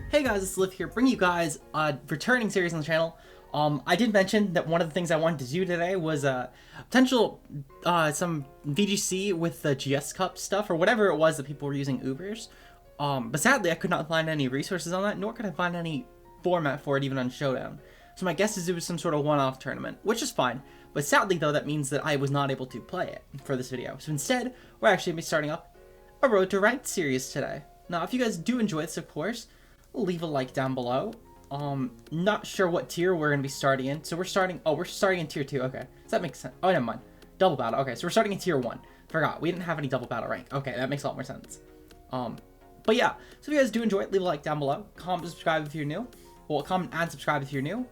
Hey guys, it's Liv here, bringing you guys a returning series on the channel. I did mention that one of the things I wanted to do today was potential some VGC with the GS Cup stuff or whatever it was that people were using Ubers. But sadly, I could not find any resources on that, nor could I find any format for it even on Showdown. So my guess is it was some sort of one-off tournament, which is fine. But sadly though, that means that I was not able to play it for this video. So instead, we're actually going to be starting up a Road to Ranked series today. Now, if you guys do enjoy this, of course, leave a like down below. Not sure what tier we're gonna be starting in, so we're starting in tier 2. Okay, does that make sense? Oh, never mind. Double battle. Okay, so we're starting in tier 1. Forgot we didn't have any double battle rank. Okay, that makes a lot more sense. But yeah, so if you guys do enjoy it, leave a like down below. Comment, subscribe if you're new. Well, comment and subscribe if you're new.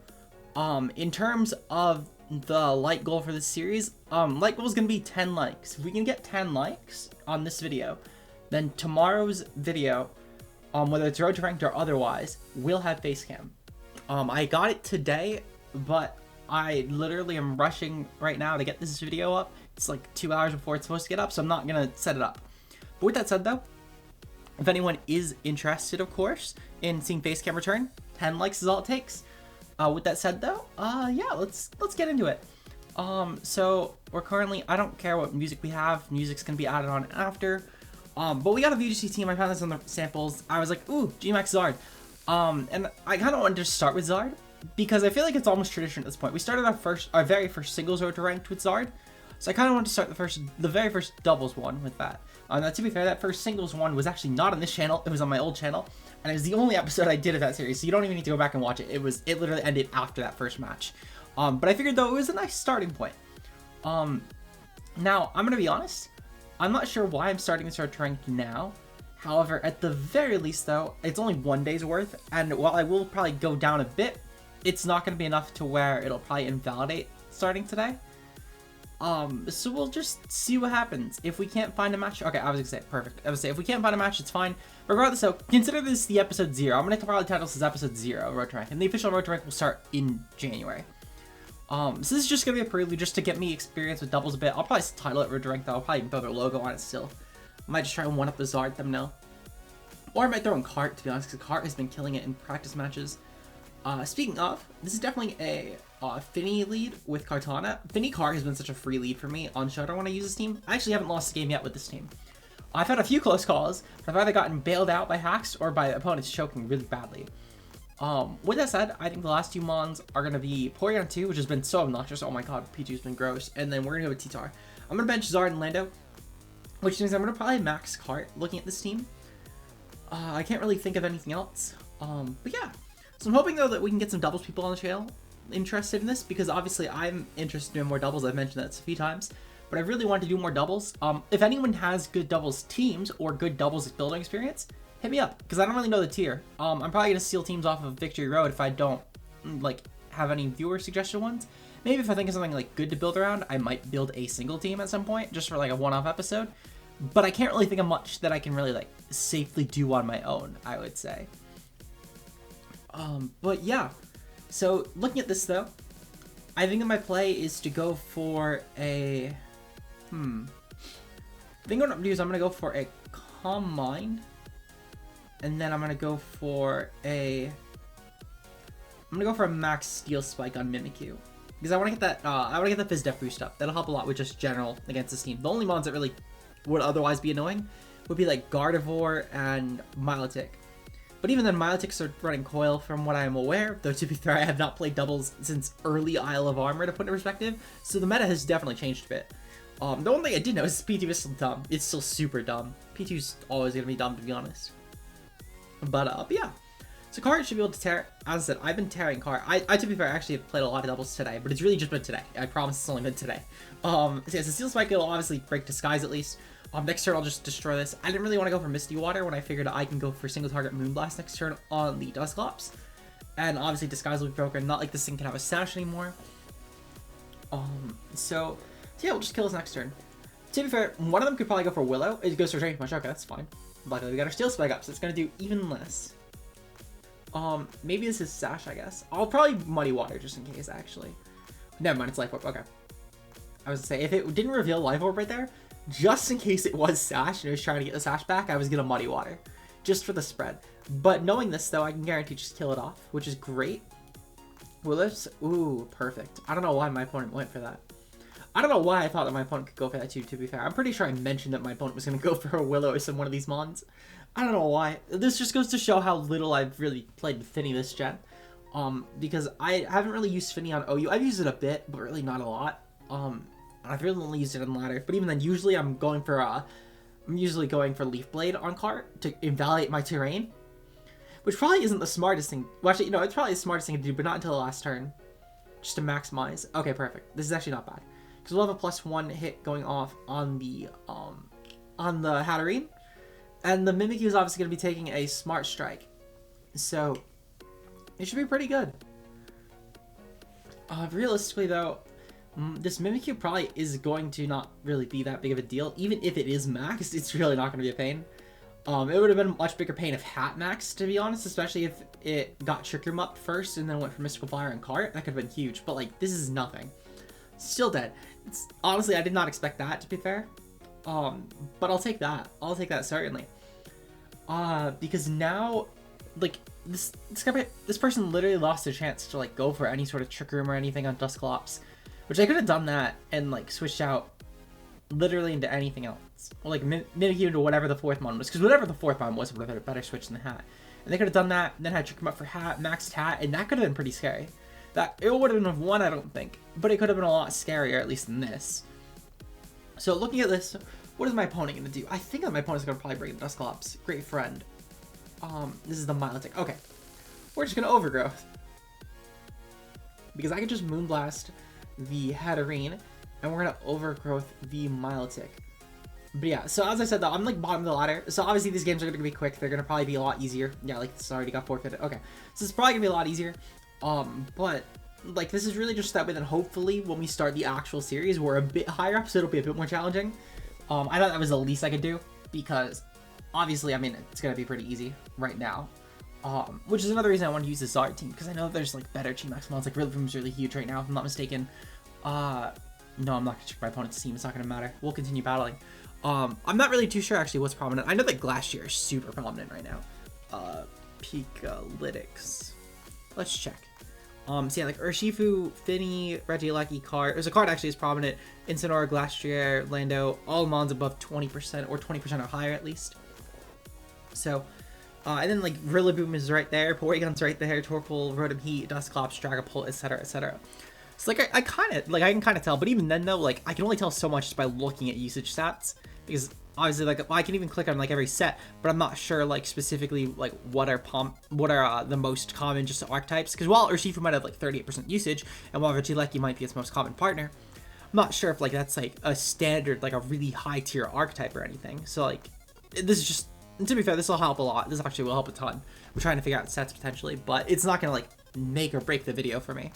In terms of the like goal for this series, like goal is gonna be 10 likes. If we can get 10 likes on this video, then tomorrow's video, whether it's Road to Ranked or otherwise, will have face cam. I got it today, but I literally am rushing right now to get this video up. It's like 2 hours before it's supposed to get up, so I'm not gonna set it up. But with that said though, if anyone is interested, of course, in seeing face cam return, 10 likes is all it takes. With that said though, yeah, let's get into it. So we're currently, I don't care what music we have, music's gonna be added on after. But we got a VGC team. I found this on the samples. I was like, ooh, GMAX Zard. And I kind of wanted to start with Zard because I feel like it's almost tradition at this point. We started our very first singles Road to Ranked with Zard, so I kind of wanted to start the very first doubles one with that. Now, to be fair, that first singles one was actually not on this channel. It was on my old channel, and it was the only episode I did of that series. So you don't even need to go back and watch it. It literally ended after that first match. But I figured though it was a nice starting point. Now I'm gonna be honest. I'm not sure why I'm starting this Road to Ranked now. However, at the very least though, it's only 1 day's worth, and while I will probably go down a bit, it's not going to be enough to where it'll probably invalidate starting today. So we'll just see what happens. If we can't find a match, okay, I was gonna say, perfect. I was gonna say, if we can't find a match, it's fine. Regardless, so consider this the episode 0. I'm going to probably title this as episode 0, Road to Ranked, and the official Road to Ranked will start in January. So this is just gonna be a prelude just to get me experience with doubles a bit. I'll probably title it Road to Ranked though. I'll probably build a logo on it still. I might just try and one-up the Zard thumbnail. Or I might throw in Cart, to be honest, because Cart has been killing it in practice matches. Speaking of, this is definitely a Fini lead with Cartana. Fini Cart has been such a free lead for me on Showdown when I use this team. I actually haven't lost a game yet with this team. I've had a few close calls, but I've either gotten bailed out by hacks or by opponents choking really badly. With that said, I think the last 2 mons are going to be Porygon 2, which has been so obnoxious. Oh my god, P2's been gross. And then we're going to go with T-Tar. I'm going to bench Zard and Lando, which means I'm going to probably max Cart looking at this team. I can't really think of anything else. But yeah. So I'm hoping though that we can get some doubles people on the channel interested in this, because obviously I'm interested in more doubles. I've mentioned that a few times, but I really want to do more doubles. If anyone has good doubles teams or good doubles building experience, hit me up, because I don't really know the tier. I'm probably going to steal teams off of Victory Road if I don't like have any viewer suggestion ones. Maybe if I think of something like good to build around, I might build a single team at some point just for like a one-off episode. But I can't really think of much that I can really like safely do on my own, I would say. But yeah. So looking at this though, I think that my play is to go for a I think what I'm gonna do is I'm gonna go for a Calm Mind. And then I'm gonna go for a max Steel Spike on Mimikyu, because I want to get that the Fizz Def boost up. That'll help a lot with just general against this team. The only mons that really would otherwise be annoying would be like Gardevoir and Milotic. But even then, Milotic's are running Coil from what I am aware, though to be fair, I have not played doubles since early Isle of Armor to put in perspective, so the meta has definitely changed a bit. The one thing I did know is P2 is still dumb. It's still super dumb. P2's always gonna be dumb, to be honest. But yeah, so Cart should be able to tear. As I said, I've been tearing Cart. I to be fair, actually have played a lot of doubles today, but it's really just been today. I promise it's only been today. So yeah, so Steel Spike will obviously break Disguise at least. Next turn I'll just destroy this. I didn't really want to go for Misty Water when I figured I can go for single target Moonblast next turn on the Dusclops. And obviously Disguise will be broken. Not like this thing can have a sash anymore. So yeah, we'll just kill this next turn. To be fair, one of them could probably go for Willow. It goes for Drain Punch. Okay, that's fine. Luckily, we got our Steel Spike up, so it's gonna do even less. Maybe this is Sash, I guess. I'll probably Muddy Water just in case, actually. Never mind, it's Life Orb. Okay. I was gonna say, if it didn't reveal Life Orb right there, just in case it was Sash and it was trying to get the Sash back, I was gonna Muddy Water. just for the spread. But knowing this, though, I can guarantee just kill it off, which is great. Willis, ooh, perfect. I don't know why my opponent went for that. I don't know why I thought that my opponent could go for that too, to be fair. I'm pretty sure I mentioned that my opponent was going to go for a Willow or some one of these mons. I don't know why. This just goes to show how little I've really played with Fini this gen. Because I haven't really used Fini on OU. I've used it a bit, but really not a lot. I've really only used it on ladder. But even then, usually I'm going for Leaf Blade on cart to invalidate my terrain. Which probably isn't the smartest thing. Well, actually, it's probably the smartest thing to do, but not until the last turn. Just to maximize. Okay, perfect. This is actually not bad. Because we'll have a +1 hit going off on the Hatterene. And the Mimikyu is obviously going to be taking a Smart Strike. So, it should be pretty good. Realistically, though, this Mimikyu probably is going to not really be that big of a deal. Even if it is maxed, it's really not going to be a pain. It would have been a much bigger pain if Hat maxed, to be honest, especially if it got Trick Room up first and then went for Mystical Fire and Cart. That could have been huge, but, like, this is nothing. Still dead. Honestly, I did not expect that, to be fair. But I'll take that. I'll take that, certainly. Because now, like, this person literally lost their chance to, like, go for any sort of Trick Room or anything on Dusclops. Which I could have done that and, like, switched out literally into anything else. Or, like, Mimikyu into whatever the 4th mon was. Because whatever the 4th mon was would have been a better switch than the Hat. And they could have done that, and then had Trick Room up for Hat, maxed Hat, and that could have been pretty scary. That, it wouldn't have won, I don't think. But it could have been a lot scarier, at least than this. So, looking at this, what is my opponent going to do? I think that my opponent's going to probably bring the Dusclops. Great friend. This is the Milotic. Okay. We're just going to Overgrowth. Because I can just Moonblast the Hatterene, and we're going to Overgrowth the Milotic. But yeah, so as I said though, I'm like bottom of the ladder. So obviously these games are going to be quick. They're going to probably be a lot easier. Yeah, like this already got forfeited. Okay. So it's probably going to be a lot easier. But like this is really just that way that hopefully when we start the actual series, we're a bit higher up, so it'll be a bit more challenging. I thought that was the least I could do because obviously, I mean, it's going to be pretty easy right now. Which is another reason I want to use the Zard team because I know there's like better Chi Max mons. Like Rillaboom's really huge right now, if I'm not mistaken. No, I'm not going to check my opponent's team. It's not going to matter. We'll continue battling. I'm not really too sure actually what's prominent. I know that Glacier is super prominent right now. Pikalytics. Let's check. So yeah, like Urshifu, Fini, Regieleki, card. There's a card actually is prominent. Incineroar, Glacier, Lando, all mons above 20% or 20% or higher at least. So, and then like Rillaboom is right there, Porygon's right there, Torkoal, Rotom Heat, Dusclops, Dragapult, etc., etc. So like I can kind of tell, but even then though, like I can only tell so much just by looking at usage stats because obviously like I can even click on like every set, but I'm not sure like specifically like what are the most common just archetypes. Because while Urshifu might have like 38% usage, and while Regieleki might be its most common partner, I'm not sure if like that's like a standard like a really high tier archetype or anything. So like this is just, to be fair, this will help a lot. This actually will help a ton. We're trying to figure out sets potentially, but it's not gonna like make or break the video for me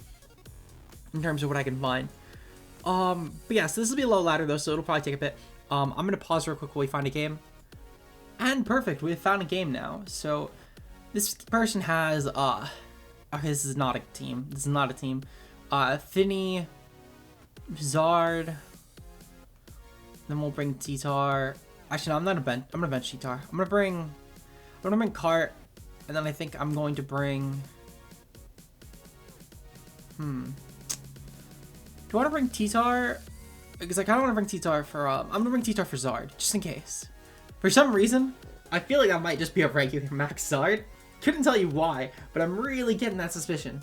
in terms of what I can find. But yeah, so this will be a low ladder though, so it'll probably take a bit. I'm gonna pause real quick while we find a game. And perfect, we've found a game now. So this person has this is not a team. This is not a team. Fini, Zard. Then we'll bring Titar. Actually, no, I'm gonna bench Titar. I'm gonna bring Cart, and then I think I'm going to bring. Do I want to bring Titar? Because I kind of want to bring Titar for, I'm going to bring Titar for Zard, just in case. For some reason, I feel like that might just be a regular max Zard. Couldn't tell you why, but I'm really getting that suspicion.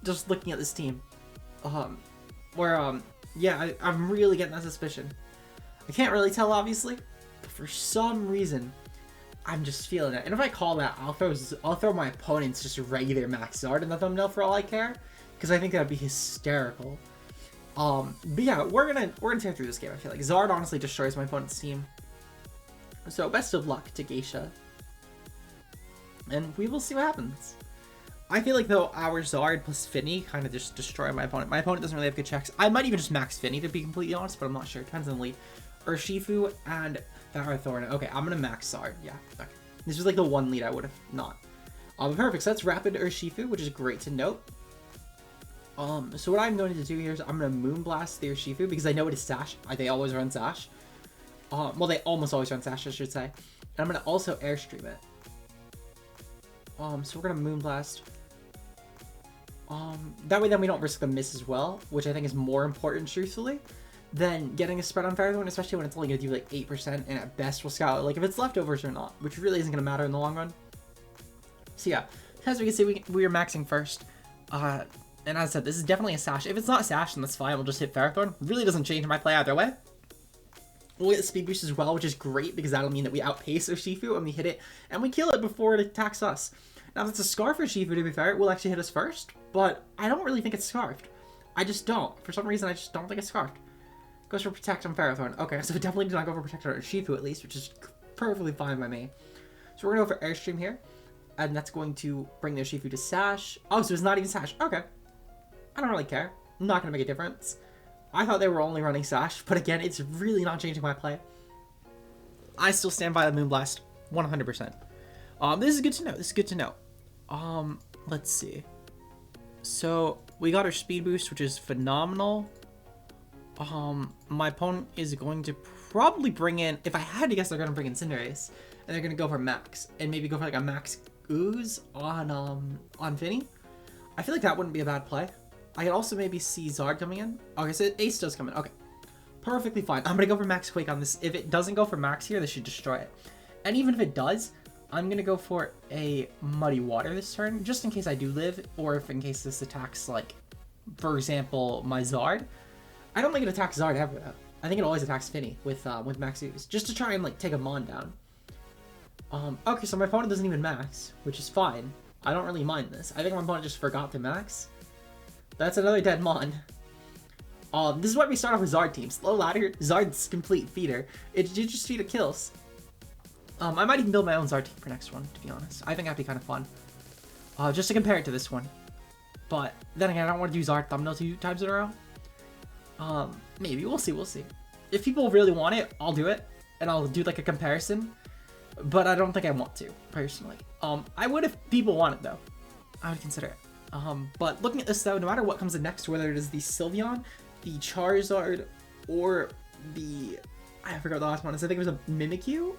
Just looking at this team. Yeah, I'm really getting that suspicion. I can't really tell, obviously, but for some reason, I'm just feeling it. And if I call that, I'll throw my opponent's just regular max Zard in the thumbnail for all I care. Because I think that'd be hysterical. But yeah, we're gonna tear through this game. I feel like Zard honestly destroys my opponent's team. So best of luck to Geisha, and we will see what happens. I feel like though our Zard plus Fini kind of just destroy my opponent. My opponent doesn't really have good checks. I might even just max Fini to be completely honest, but I'm not sure. Depends on the lead. Urshifu and Thorn. Okay, I'm gonna max Zard. Yeah, okay. This was like the one lead I would have not. Perfect. So that's Rapid Urshifu, which is great to note. So what I'm going to do here is I'm going to Moonblast the Urshifu because I know it is Sash. They always run Sash. Well, they almost always run Sash, I should say. I'm gonna also airstream it. So we're gonna Moonblast. That way then we don't risk the miss as well, which I think is more important, truthfully, than getting a spread on Ferrothorn, especially when it's only gonna do like 8%, and at best we'll scout like if it's leftovers or not, which really isn't gonna matter in the long run. So yeah, as we can see, we are maxing first. And as I said, this is definitely a Sash. If it's not a Sash, then that's fine. We'll just hit Ferrothorn. Really doesn't change my play either way. We'll get the speed boost as well, which is great because that'll mean that we outpace our Shifu and we hit it and we kill it before it attacks us. Now, if it's a Scarf for Shifu, to be fair, it will actually hit us first, but I don't really think it's Scarfed. I just don't. For some reason, I just don't think it's Scarfed. Goes for Protect on Ferrothorn. Okay, so it definitely did not go for Protect on Shifu at least, which is perfectly fine by me. So we're going to go for Airstream here, and that's going to bring their Shifu to Sash. Oh, so it's not even Sash. Okay. I don't really care. I'm not going to make a difference. I thought they were only running Sash, but again, it's really not changing my play. I still stand by the Moonblast 100%. This is good to know. This is good to know. Let's see. So, we got our speed boost, which is phenomenal. My opponent is going to probably bring in, if I had to guess, they're going to bring in Cinderace, and they're going to go for Max, and maybe go for like a Max Ooze on Fini. I feel like that wouldn't be a bad play. I could also maybe see Zard coming in. Okay, so Ace does come in. Okay. Perfectly fine. I'm going to go for Max Quake on this. If it doesn't go for Max here, this should destroy it. And even if it does, I'm going to go for a Muddy Water this turn, just in case I do live, or if in case this attacks, like, for example, my Zard. I don't think it attacks Zard ever, though. I think it always attacks Fini with Max Ooze, just to try and, like, take a Mon down. Okay, so my opponent doesn't even Max, which is fine. I don't really mind this. I think my opponent just forgot to Max. That's another dead Mon. This is why we start off with Zard teams. Slow ladder, Zard's complete feeder. You just feed it kills. I might even build my own Zard team for next one, to be honest. I think that'd be kind of fun. Just to compare it to this one. But then again, I don't want to do Zard thumbnail 2 times in a row. Maybe. We'll see. We'll see. If people really want it, I'll do it. And I'll do like a comparison. But I don't think I want to, personally. I would if people want it, though. I would consider it. But looking at this though, no matter what comes in next, whether it is the Sylveon, the Charizard, or the... I forgot the last one. I think it was a Mimikyu?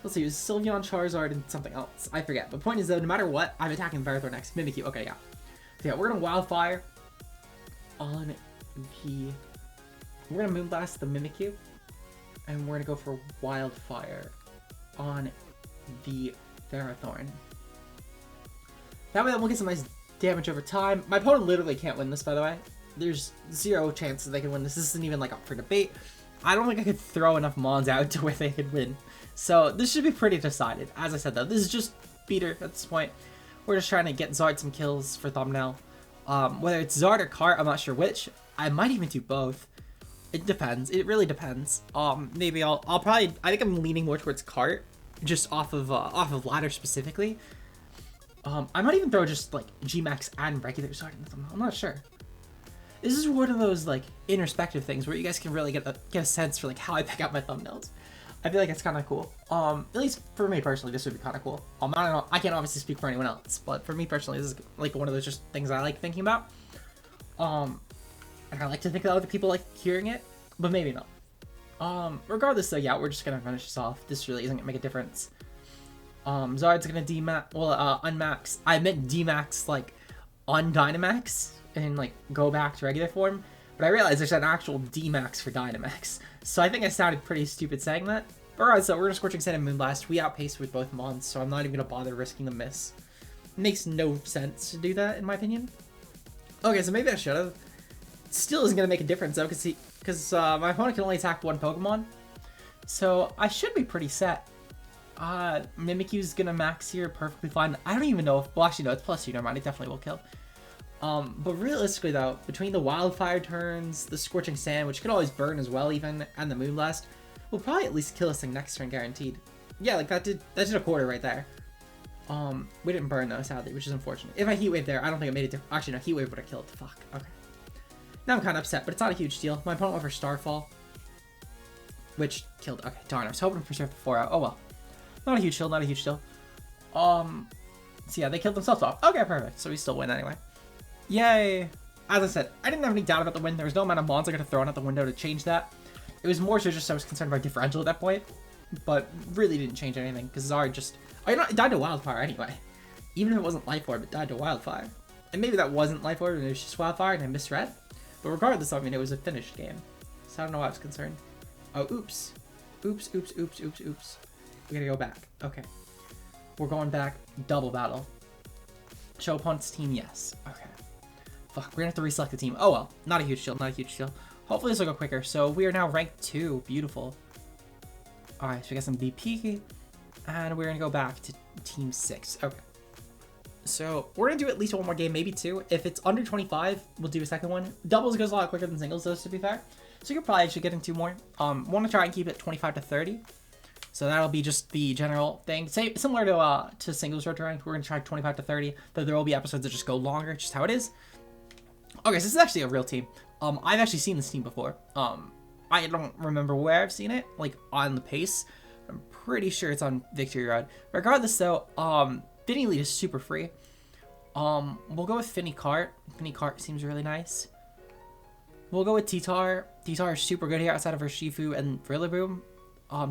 Let's see, it was Sylveon, Charizard, and something else. I forget. But point is though, no matter what, I'm attacking Ferrothorn next. Mimikyu. Okay, yeah. So yeah, we're gonna Wildfire on the... We're gonna Moonblast the Mimikyu. And we're gonna go for Wildfire on the Ferrothorn. That way we'll get some nice damage over time. My opponent literally can't win this, by the way. There's zero chance that they can win this. This isn't even like up for debate. I don't think I could throw enough Mons out to where they could win. So this should be pretty decided. As I said though, this is just beater at this point. We're just trying to get Zard some kills for thumbnail. Whether it's Zard or Cart, I'm not sure which. I might even do both. It depends. It really depends. Maybe I'll probably, I think I'm leaning more towards Cart, just off of ladder specifically. I might even throw just like G-Max and regular Zard in them. I'm not sure. This is one of those like introspective things where you guys can really get a sense for like how I pick out my thumbnails. I feel like it's kind of cool. At least for me personally, this would be kind of cool. I don't know. I can't obviously speak for anyone else, but for me personally, this is like one of those just things I like thinking about. And I like to think that other people like hearing it, but maybe not. Regardless though, yeah, we're just gonna finish this off. This really isn't gonna make a difference. Zard's gonna unmax. I meant D-max like on Dynamax and like go back to regular form, but I realized there's an actual D-max for Dynamax. So I think I sounded pretty stupid saying that. But alright, so we're gonna Scorching Sand and Moonblast. We outpaced with both Mons, so I'm not even gonna bother risking a miss. It makes no sense to do that, in my opinion. Okay, so maybe I should have. Still isn't gonna make a difference though, because my opponent can only attack one Pokemon. So I should be pretty set. Mimikyu's gonna max here perfectly fine. I don't even know if, well actually no, it's +2, never mind, it definitely will kill. But realistically though, between the Wildfire turns, the Scorching Sand, which could always burn as well even, and the Moonblast, will probably at least kill this thing next turn guaranteed. Yeah, like that did a quarter right there. We didn't burn though, sadly, which is unfortunate. If I Heat Wave there, I don't think it made a difference. Actually no, Heat Wave would have killed, fuck, okay. Now I'm kind of upset, but it's not a huge deal. My opponent went for Starfall, which killed, okay, darn, I was hoping for Surf 4 out, oh well. Not a huge deal, not a huge deal. So yeah, they killed themselves off. Okay, perfect. So we still win anyway. Yay! As I said, I didn't have any doubt about the win. There was no amount of Mons I could have thrown out the window to change that. It was more so just I was concerned about differential at that point. but really didn't change anything because Zard just, oh, you know, it died to Wildfire anyway. Even if it wasn't Life Orb, it died to Wildfire. And maybe that wasn't Life Orb and it was just Wildfire and I misread. But regardless, I mean, it was a finished game. So I don't know why I was concerned. Oh, oops. Oops, oops, oops, oops, oops. We gotta go back. Okay. We're going back. Double battle. Show opponent's team, yes. Okay. Fuck, we're gonna have to reselect the team. Oh well, not a huge deal, not a huge deal. Hopefully this will go quicker. So we are now ranked 2. Beautiful. Alright, so we got some VP. And we're gonna go back to team 6. Okay. So we're gonna do at least one more game, maybe 2. If it's under 25, we'll do a second one. Doubles goes a lot quicker than singles does, to be fair. So you could probably actually get in 2 more. Want to try and keep it 25 to 30. So that'll be just the general thing. Say similar to singles road to ranked. We're gonna try 25 to 30. Though there will be episodes that just go longer, just how it is. Okay, so this is actually a real team. I've actually seen this team before. I don't remember where I've seen it, like on the pace. I'm pretty sure it's on Victory Road. Regardless though, Fini lead is super free. We'll go with Fini Cart. Fini Cart seems really nice. We'll go with T-Tar. T-Tar is super good here outside of Urshifu and Rillaboom.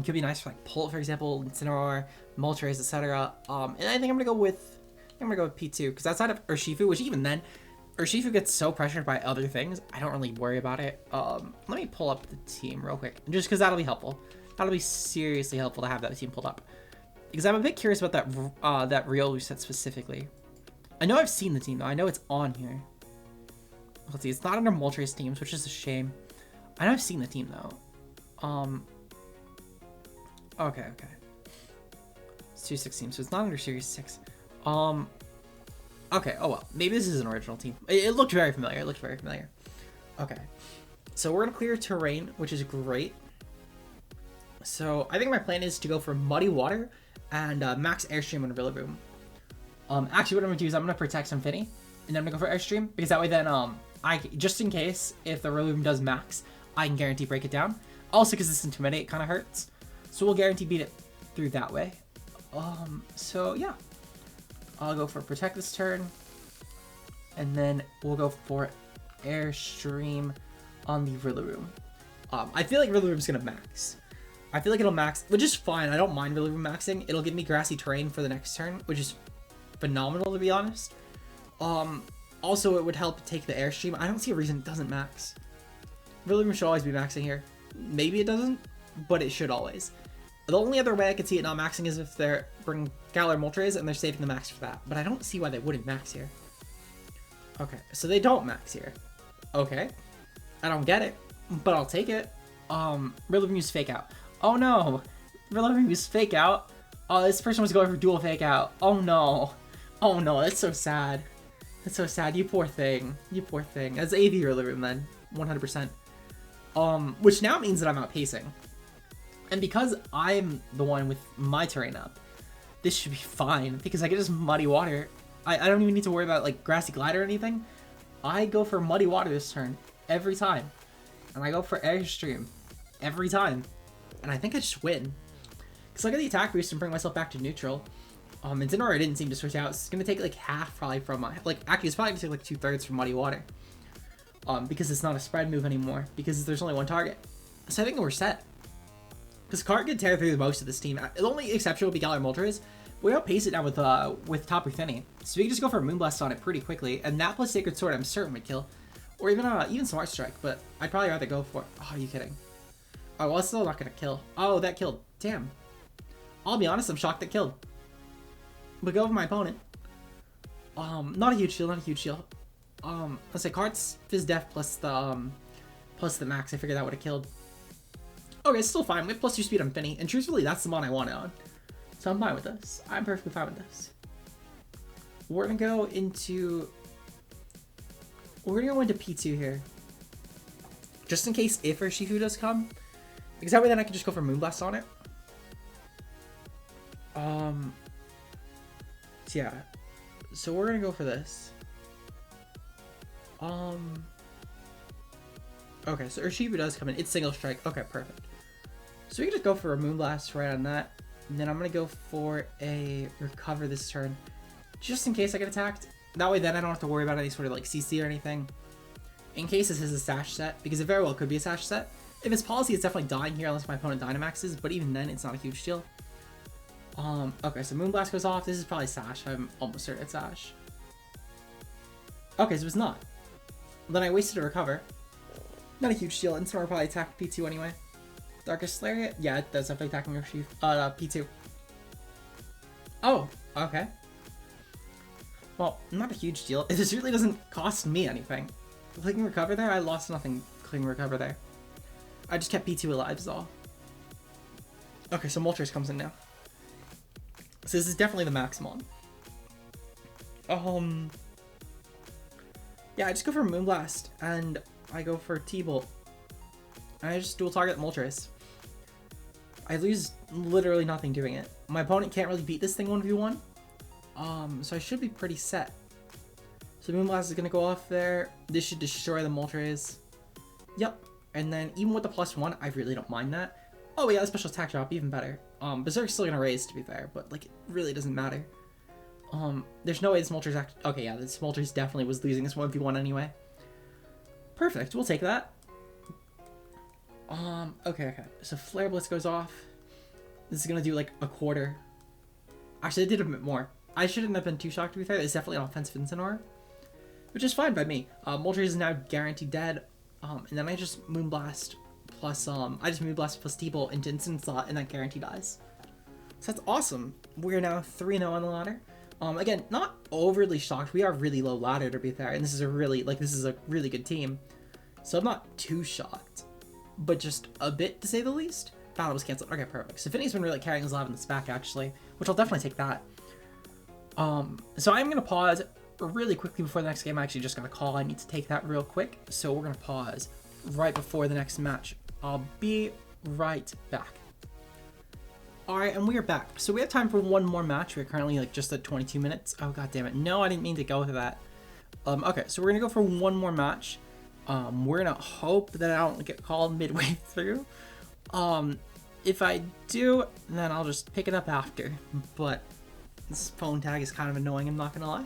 Could be nice for like Pult, for example, Incineroar, Moltres, etc. And I think I'm gonna go with P2 because outside of Urshifu, which even then, Urshifu gets so pressured by other things, I don't really worry about it. Let me pull up the team real quick, just because that'll be helpful. That'll be seriously helpful to have that team pulled up, because I'm a bit curious about that Ryolu set specifically. I know I've seen the team though. I know it's on here. Let's see. It's not under Moltres teams, which is a shame. I know I've seen the team though. Okay. It's 216, so it's not under Series 6. Okay, oh well. Maybe this is an original team. It looked very familiar. Okay. So we're gonna clear terrain, which is great. So I think my plan is to go for Muddy Water and max Airstream on Rillaboom. Actually, what I'm gonna do is I'm gonna protect some Fini, and then I'm gonna go for Airstream, because that way then, just in case, if the Rillaboom does max, I can guarantee break it down. Also, because this Intimidate kind of hurts. So we'll guarantee beat it through that way. So yeah. I'll go for Protect this turn. And then we'll go for Airstream on the Rillaboom. I feel like Rillaboom's gonna max. I feel like it'll max, which is fine. I don't mind Rillaboom maxing. It'll give me grassy terrain for the next turn, which is phenomenal, to be honest. Also, it would help take the Airstream. I don't see a reason it doesn't max. Rillaboom should always be maxing here. Maybe it doesn't, but it should always. The only other way I could see it not maxing is if they're bringing Galar Moltres and they're saving the max for that. But I don't see why they wouldn't max here. Okay, so they don't max here. Okay. I don't get it, but I'll take it. Rillaboom used Fake Out. Oh no! Rillaboom used Fake Out. Oh, this person was going for dual Fake Out. Oh no. Oh no, that's so sad. That's so sad. You poor thing. You poor thing. That's AV Rillaboom then. 100%. Which now means that I'm outpacing. And because I'm the one with my terrain up, this should be fine, because I can just Muddy Water. I don't even need to worry about like Grassy Glide or anything. I go for Muddy Water this turn every time. And I go for Airstream every time. And I think I just win. Because I get the attack boost and bring myself back to neutral. And Incineroar didn't seem to switch out. It's going to take like half probably from my, like actually it's probably going to take like 2/3 from Muddy Water. Because it's not a spread move anymore, because there's only one target. So I think we're set. Because Cart can tear through most of this team. The only exception will be Galar Moltres. We outpace it now with Tapu Fini. So we can just go for a Moonblast on it pretty quickly. And that plus Sacred Sword I'm certain would kill. Or even Smart Strike, but I'd probably rather go for... Oh, are you kidding? Oh, well, it's still not going to kill. Oh, that killed. Damn. I'll be honest, I'm shocked that killed. But go with my opponent. Not a huge shield, not a huge shield. Let's say Cart's Fizz Def plus the max. I figured that would have killed. Okay, it's still fine. We have +2 speed on Fini, and truthfully, that's the mon I want it on. So I'm fine with this. I'm perfectly fine with this. We're gonna go into P2 here, just in case if Urshifu does come, because that way then I can just go for Moonblast on it. So yeah, so we're gonna go for this. Okay, so Urshifu does come in. It's single strike. Okay, perfect. So we can just go for a Moonblast right on that. And then I'm going to go for a Recover this turn, just in case I get attacked. That way then I don't have to worry about any sort of like CC or anything. In case this is a Sash set, because it very well could be a Sash set. If it's policy, it's definitely dying here unless my opponent Dynamaxes, but even then, it's not a huge deal. Okay, so Moonblast goes off. This is probably Sash. I'm almost certain it's Sash. Okay, so it's not. Then I wasted a recover. Not a huge deal. Incineroar probably attack P2 anyway. Darkest Lariat? Yeah, it does definitely attacking your Sheath. P2. Oh, okay. Well, not a huge deal. This really doesn't cost me anything. Clicking recover there, I lost nothing clicking recover there. I just kept P2 alive is all. Okay, so Moltres comes in now. So this is definitely the maximum. Yeah, I just go for Moonblast, and I go for T-Bolt. And I just dual target Moltres. I lose literally nothing doing it. My opponent can't really beat this thing 1v1. So I should be pretty set. So Moonblast is gonna go off there. This should destroy the Moltres. Yep. And then even with the +1, I really don't mind that. Oh yeah, the special attack drop, even better. Berserk's still gonna raise, to be fair, but like it really doesn't matter. There's no way this Moltres okay, yeah, this Moltres definitely was losing this 1v1 anyway. Perfect, we'll take that. Okay. So Flare Blitz goes off. This is gonna do like a quarter. Actually, it did a bit more. I shouldn't have been too shocked, to be fair. It's definitely an offensive Incineroar, which is fine by me. Moltres is now guaranteed dead. And then I just Moonblast plus, I just Moonblast plus T-Bolt into Instant Slot, and that guarantee dies. So that's awesome. We're now 3-0 on the ladder. Again, not overly shocked. We are really low ladder, to be fair, and this is a really good team. So I'm not too shocked, but just a bit, to say the least. Battle was canceled. Okay, perfect. So Fini's been really carrying his live in this back, actually, which I'll definitely take that. So I'm going to pause really quickly before the next game. I actually just got a call. I need to take that real quick. So we're going to pause right before the next match. I'll be right back. Alright, and we are back. So we have time for one more match. We're currently like just at 22 minutes. Oh, god damn it. No, I didn't mean to go with that. Okay, so we're going to go for one more match. We're going to hope that I don't get called midway through. If I do, then I'll just pick it up after. But this phone tag is kind of annoying, I'm not going to lie.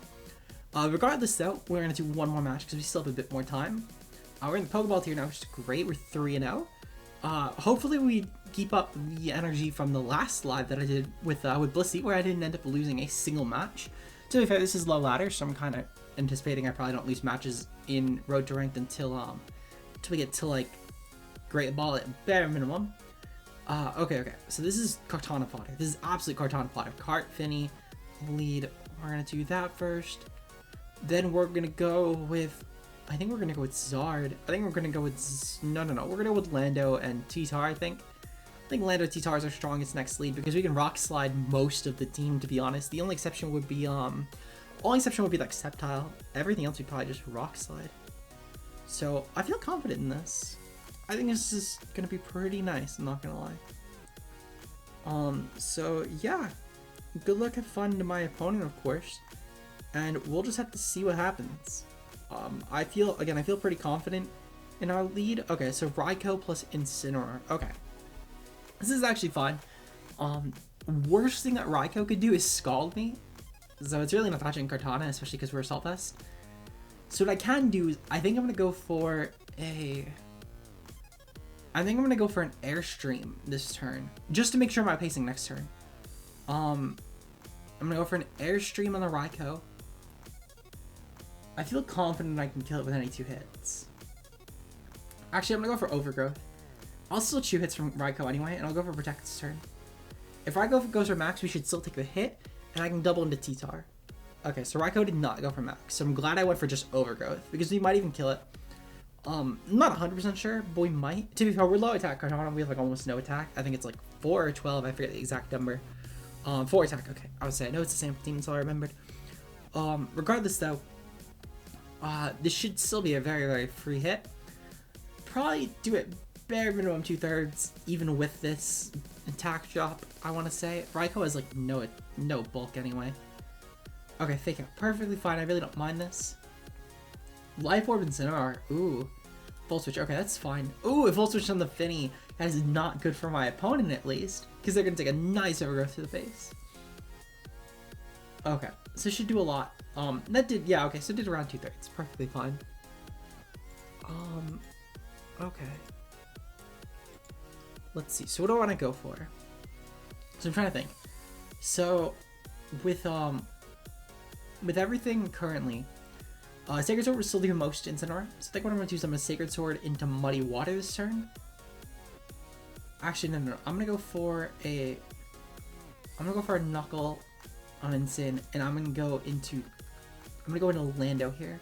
Regardless though, we're going to do one more match because we still have a bit more time. We're in the Pokeball tier now, which is great. We're 3-0. Hopefully we keep up the energy from the last live that I did with Blissey, where I didn't end up losing a single match. To be fair, this is low ladder, so I'm kind of anticipating I probably don't lose matches in Road to Ranked until we get to like Great Ball at bare minimum. Okay, so this is Kartana fodder. This is absolute Kartana fodder. Cart, Fini, lead. We're gonna do that first. Then we're gonna go with, I think we're gonna go with Zard. I think we're gonna go with, no. We're gonna go with Lando and T-Tar, I think. I think Lando T-Tar is our strongest next lead because we can rock slide most of the team, to be honest. The only exception would be, like Sceptile. Everything else we probably just rock slide. So I feel confident in this. I think this is gonna be pretty nice, I'm not gonna lie. So yeah, good luck, have fun to my opponent, of course, and we'll just have to see what happens. I feel pretty confident in our lead. Okay, so Raikou plus Incineroar. Okay, this is actually fine. Worst thing that Raikou could do is Scald me, so it's really not touching Kartana, especially because we're Assault Vest. So what I can do is, I think I'm gonna go for an Airstream this turn, just to make sure my pacing next turn. I'm gonna go for an Airstream on the Raikou. I feel confident I can kill it with any 2 hits. Actually, I'm gonna go for Overgrowth. I'll still 2 hits from Raikou anyway, and I'll go for Protect this turn. If Raikou goes for max, we should still take the hit, and I can double into T-Tar. Okay, so Raikou did not go for max, so I'm glad I went for just Overgrowth, because we might even kill it. I'm not 100% sure, but we might. To be fair, we're low attack Kartana, we have like almost no attack. I think it's like 4 or 12, I forget the exact number. 4 attack, okay. I would say, I know it's the same team, so I remembered. Regardless though, this should still be a very, very free hit. Probably do it bare minimum 2/3, even with this attack drop, I want to say. Raikou has like no bulk anyway. Okay, fake out. Perfectly fine, I really don't mind this. Life Orb and Incineroar. Ooh. Volt Switch. Okay, that's fine. Ooh, if Volt Switch on the Fini, that is not good for my opponent at least, because they're going to take a nice Overgrowth to the face. Okay, so it should do a lot. That did, yeah, okay, so it did around 2/3. Perfectly fine. Okay. let's see. So what do I want to go for? So I'm trying to think. So with everything currently, Sacred Sword will still do most in Incineroar. So I think what I'm going to do is I'm going to Sacred Sword into Muddy Water this turn. Actually, no. I'm going to go for a Knuckle on Incin, and I'm going to go into Lando here.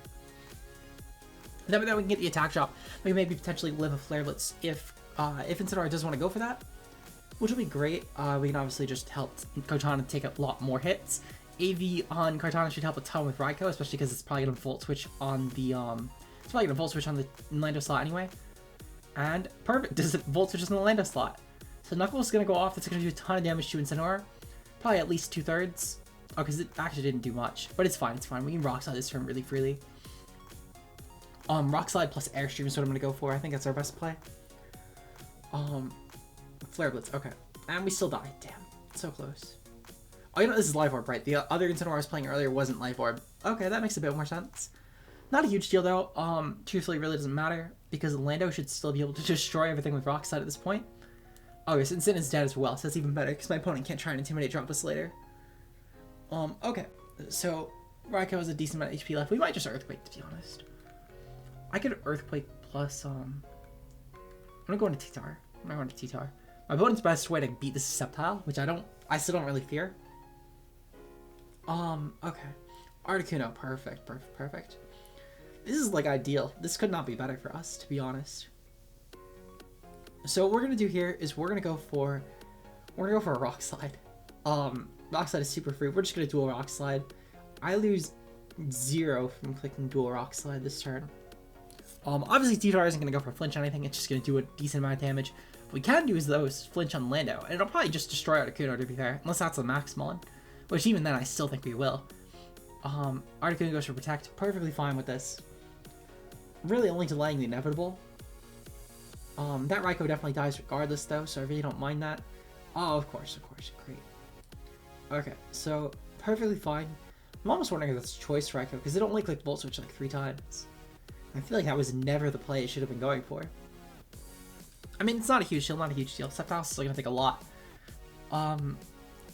That way we can get the attack drop. We can maybe potentially live a Flare Blitz if Incineroar does want to go for that, which will be great. We can obviously just help Kartana take a lot more hits. AV on Kartana should help a ton with Raikou, especially because it's probably gonna Volt Switch on the Lando slot anyway. And perfect, does it Volt Switches in the Lando slot? So Knuckles gonna go off. That's gonna do a ton of damage to Incineroar, probably at least 2/3. Oh, because it actually didn't do much, but it's fine. It's fine. We can Rock Slide this turn really freely. Rock Slide plus Airstream is what I'm gonna go for. I think that's our best play. Flare Blitz. Okay, and we still die. Damn, so close. Oh, you know, this is Life Orb, right? The other Incineroar I was playing earlier wasn't Life Orb. Okay, that makes a bit more sense. Not a huge deal, though. Truthfully, it really doesn't matter, because Lando should still be able to destroy everything with Rock Slide at this point. Okay, so Incin is dead as well, so that's even better, because my opponent can't try and Intimidate drop us later. Okay, so Raikou has a decent amount of HP left. We might just Earthquake, to be honest. I could Earthquake plus, I'm gonna go into T-Tar. My opponent's best way to beat this is Sceptile, which I still don't really fear. Okay. Articuno, perfect. This is like ideal. This could not be better for us, to be honest. So what we're gonna do here is we're gonna go for a Rock Slide. Rock Slide is super free. We're just gonna dual Rock Slide. I lose 0 from clicking dual Rock Slide this turn. Obviously T-Tar isn't gonna go for flinch or anything. It's just gonna do a decent amount of damage. What we can do is though is flinch on Lando, and it'll probably just destroy Articuno, to be fair, unless that's a Maximal, which even then I still think we will. Articuno goes for Protect, perfectly fine with this. Really only delaying the inevitable. That Raikou definitely dies regardless though, so I really don't mind that. Oh, of course, great. Okay, so perfectly fine. I'm almost wondering if that's Choice Raikou, because it only clicked Volt Switch like 3 times. I feel like that was never the play it should have been going for. I mean, it's not a huge deal, Sceptile's still gonna take a lot. And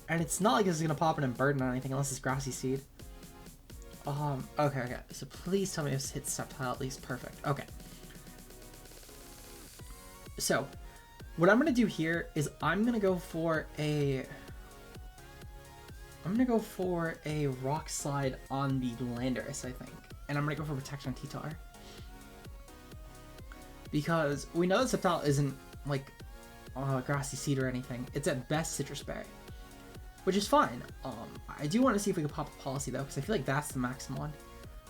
it's not like this is gonna pop in and burden on anything unless it's Grassy Seed. Okay. So please tell me this hits Sceptile at least. Perfect. Okay. So, what I'm gonna do here is I'm gonna go for a Rock Slide on the Landorus, I think. And I'm gonna go for Protection on T-Tar. Because we know that Sceptile isn't like Grassy Seed or anything. It's at best Citrus Berry, which is fine. I do want to see if we can pop a Policy though, because I feel like that's the maximum one.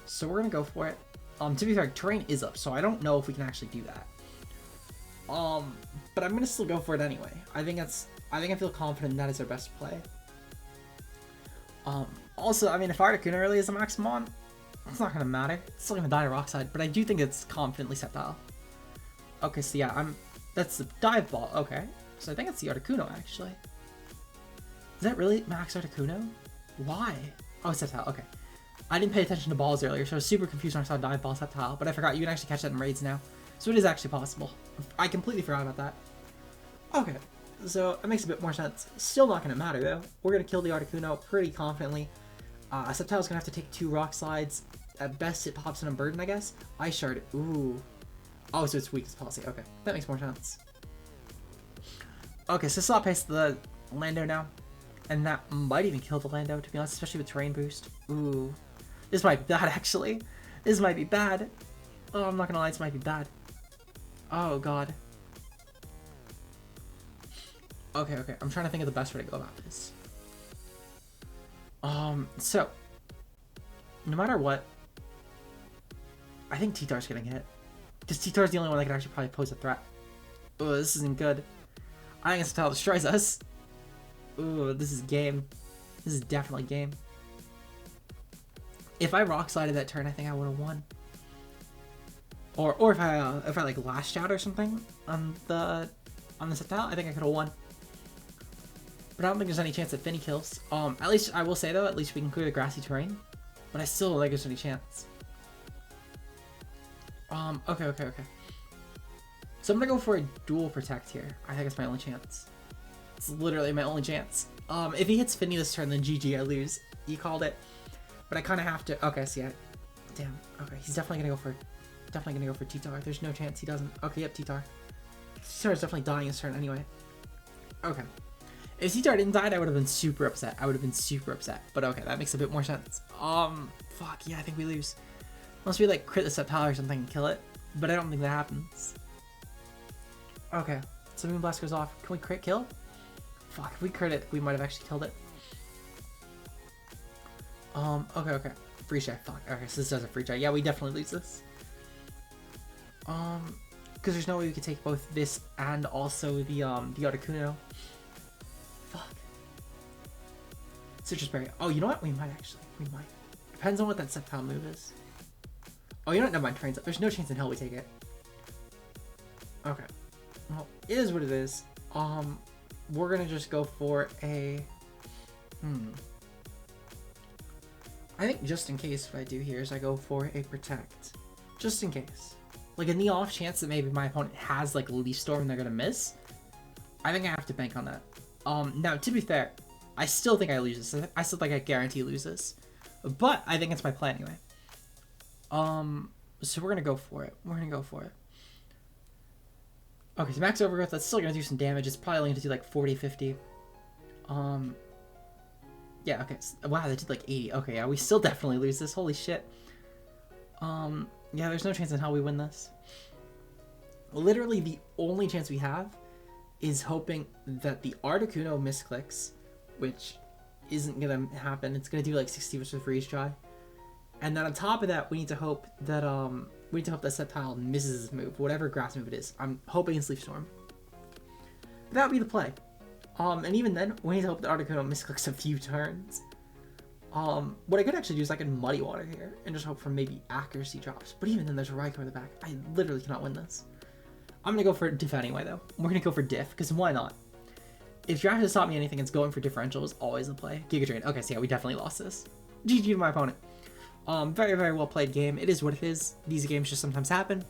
So we're gonna go for it. To be fair, terrain is up, so I don't know if we can actually do that. But I'm gonna still go for it anyway. I feel confident that is our best play. Also, I mean, if Articuno really is a Maximon, it's not gonna matter. It's still gonna die to Rock Slide, but I do think it's confidently Sceptile. Okay, so yeah, that's the Dive Ball. Okay, so I think it's the Articuno actually. Is that really Max Articuno? Why? Oh, it's Sceptile. Okay, I didn't pay attention to balls earlier, so I was super confused when I saw Dive Ball Sceptile, but I forgot you can actually catch that in raids now, so it is actually possible. I completely forgot about that. Okay, so it makes a bit more sense. Still not gonna matter though. We're gonna kill the Articuno pretty confidently. Sceptile's gonna have to take 2 Rock Slides. At best, it pops in a Burden, I guess. Ice Shard. Ooh. Oh, so it's weak as Policy. Okay, that makes more sense. Okay, so Slap Paste the Lando now. And that might even kill the Lando, to be honest, especially with Terrain Boost. Ooh. This might be bad, actually. This might be bad. Oh, I'm not gonna lie, this might be bad. Oh, God. Okay. I'm trying to think of the best way to go about this. So. No matter what, I think T-Tar's getting hit. Because T-Tar's the only one that can actually probably pose a threat. Ooh, this isn't good. I think Sceptile destroys us. Ooh, this is game. This is definitely game. If I Rock Slided that turn, I think I would have won. Or if I like lashed out or something on the Sceptile, I think I could have won. But I don't think there's any chance that Fini kills. At least I will say though, at least we can clear the grassy terrain. But I still don't think there's any chance. Okay. So I'm gonna go for a dual protect here. I think it's my only chance. It's literally my only chance. If he hits Fini this turn, then GG, I lose. You called it. But I kind of have to. Okay, see, damn. Okay, he's definitely gonna go for T-Tar. There's no chance he doesn't. Okay, yep, T-Tar. T-Tar is definitely dying his turn anyway. Okay. If T-Tar didn't die, I would have been super upset. But okay, that makes a bit more sense. Fuck, yeah, I think we lose. Unless we, like, crit the Sceptile or something and kill it. But I don't think that happens. Okay, so Moonblast goes off. Can we crit kill? Fuck, if we crit it, we might have actually killed it. Okay. Free try, fuck. Okay, so this does a free try. Yeah, we definitely lose this. Because there's no way we could take both this and also the Articuno. Fuck. Citrus Berry. Oh, you know what? We might actually. Depends on what that Sceptile move is. Oh, you know what? Never mind. Trains up. There's no chance in hell we take it. Okay. Well, it is what it is. We're gonna just go for a... I think just in case what I do here is I go for a protect. Just in case. Like in the off chance that maybe my opponent has like Leaf Storm and they're gonna miss, I think I have to bank on that. Now to be fair, I still think I lose this. I still think I guarantee lose this. But I think it's my plan anyway. So we're gonna go for it. Okay, so max overgrowth, that's still gonna do some damage. It's probably only gonna do like 40, 50. Yeah, okay. Wow, that did like 80. Okay, yeah, we still definitely lose this. Holy shit. Yeah, there's no chance in hell we win this. Literally, the only chance we have is hoping that the Articuno misclicks, which isn't gonna happen. It's gonna do like 60 versus freeze try. And then on top of that, we need to hope that Sceptile misses his move, whatever grass move it is. I'm hoping it's Leaf Storm. But that would be the play. And even then, we need to hope the Articuno misclicks a few turns. What I could actually do is I could Muddy Water here and just hope for maybe accuracy drops. But even then, there's a Raikou in the back. I literally cannot win this. I'm gonna go for Diff anyway, though. We're gonna go for Diff, because why not? If Draft has taught me anything, it's going for differential is always the play. Giga Drain. Okay, so yeah, we definitely lost this. GG to my opponent. Very, very well played game. It is what it is. These games just sometimes happen.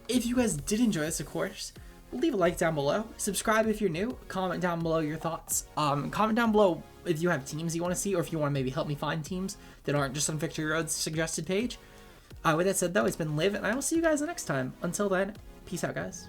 If you guys did enjoy this, of course, leave a like down below. Subscribe if you're new. Comment down below your thoughts. Comment down below if you have teams you want to see, or if you want to maybe help me find teams that aren't just on Victory Road's suggested page. With that said, though, it's been Liv, and I will see you guys the next time. Until then, peace out, guys.